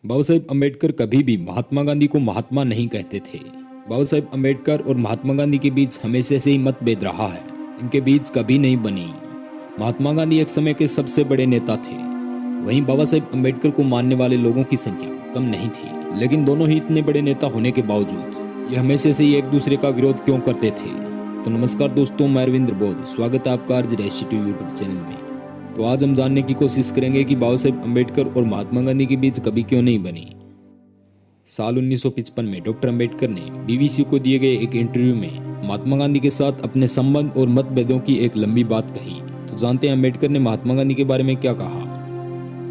बाबा साहेब अम्बेडकर कभी भी महात्मा गांधी को महात्मा नहीं कहते थे। बाबा साहेब अम्बेडकर और महात्मा गांधी के बीच हमेशा से ही मतभेद रहा है, इनके बीच कभी नहीं बनी। महात्मा गांधी एक समय के सबसे बड़े नेता थे, वहीं बाबा साहेब अम्बेडकर को मानने वाले लोगों की संख्या कम नहीं थी। लेकिन दोनों ही इतने बड़े नेता होने के बावजूद ये हमेशा से ही एक दूसरे का विरोध क्यों करते थे। तो नमस्कार दोस्तों, मैं अरविंद बोध, स्वागत है आपका आज रेसिटी यूट्यूब चैनल में। तो आज हम जानने की कोशिश करेंगे कि बाबा साहेब अम्बेडकर और महात्मा गांधी के बीच कभी क्यों नहीं बनी। साल 1955 में डॉक्टर अम्बेडकर ने बीबीसी को दिए गए एक इंटरव्यू में महात्मा गांधी के साथ अपने संबंध और मतभेदों की एक लंबी बात कही। तो जानते हैं अम्बेडकर ने महात्मा गांधी के बारे में क्या कहा।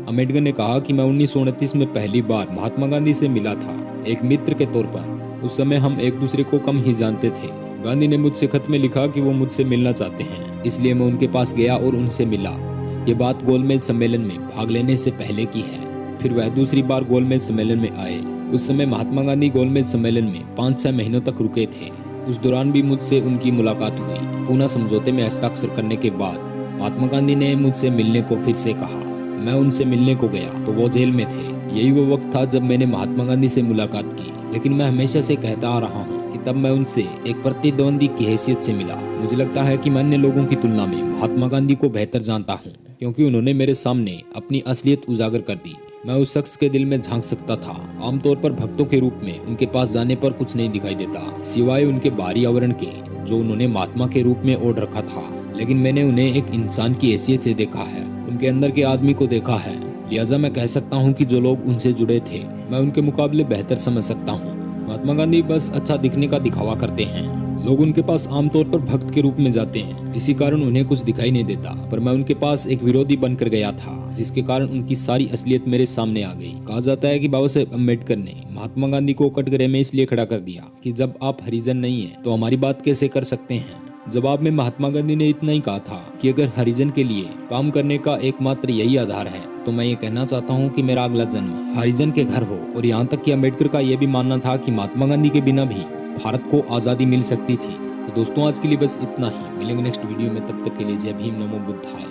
अम्बेडकर ने कहा कि मैं 1929 में पहली बार महात्मा गांधी से मिला था, एक मित्र के तौर पर। उस समय हम एक दूसरे को कम ही जानते थे। गांधी ने मुझसे खत में लिखा कि वो मुझसे मिलना चाहते हैं, इसलिए मैं उनके पास गया और उनसे मिला। ये बात गोलमेज सम्मेलन में भाग लेने से पहले की है। फिर वह दूसरी बार गोलमेज सम्मेलन में आए। उस समय महात्मा गांधी गोलमेज सम्मेलन में 5-6 महीनों तक रुके थे। उस दौरान भी मुझसे उनकी मुलाकात हुई। पूना समझौते में हस्ताक्षर करने के बाद महात्मा गांधी ने मुझसे मिलने को फिर से कहा। मैं उनसे मिलने को गया तो वो जेल में थे। यही वो वक्त था जब मैंने महात्मा गांधी से मुलाकात की। लेकिन मैं हमेशा से कहता आ रहा हूँ कि तब मैं उनसे एक प्रतिद्वंदी की हैसियत से मिला। मुझे लगता है कि मैं अन्य लोगों की तुलना में महात्मा गांधी को बेहतर जानता हूँ, क्योंकि उन्होंने मेरे सामने अपनी असलियत उजागर कर दी। मैं उस शख्स के दिल में झांक सकता था। आमतौर पर भक्तों के रूप में उनके पास जाने पर कुछ नहीं दिखाई देता, सिवाय उनके बाहरी आवरण के, जो उन्होंने महात्मा के रूप में ओढ़ रखा था। लेकिन मैंने उन्हें एक इंसान की हैसियत से देखा है, उनके अंदर के आदमी को देखा है। लिहाजा मैं कह सकता हूँ कि जो लोग उनसे जुड़े थे, मैं उनके मुकाबले बेहतर समझ सकता हूँ। महात्मा गांधी बस अच्छा दिखने का दिखावा करते हैं। लोग उनके पास आमतौर पर भक्त के रूप में जाते हैं, इसी कारण उन्हें कुछ दिखाई नहीं देता। पर मैं उनके पास एक विरोधी बनकर गया था, जिसके कारण उनकी सारी असलियत मेरे सामने आ गई। कहा जाता है कि बाबा साहेब अम्बेडकर ने महात्मा गांधी को कटघरे में इसलिए खड़ा कर दिया कि जब आप हरिजन नहीं है तो हमारी बात कैसे कर सकते हैं। जवाब में महात्मा गांधी ने इतना ही कहा था कि अगर हरिजन के लिए काम करने का एकमात्र यही आधार है, तो मैं ये कहना चाहता हूँ कि मेरा अगला जन्म हरिजन के घर हो। और यहाँ तक कि अम्बेडकर का यह भी मानना था कि महात्मा गांधी के बिना भी भारत को आजादी मिल सकती थी। तो दोस्तों, आज के लिए बस इतना ही। मिलेंगे नेक्स्ट वीडियो में, तब तक के लिए जय भीम, नमो बुद्धाय।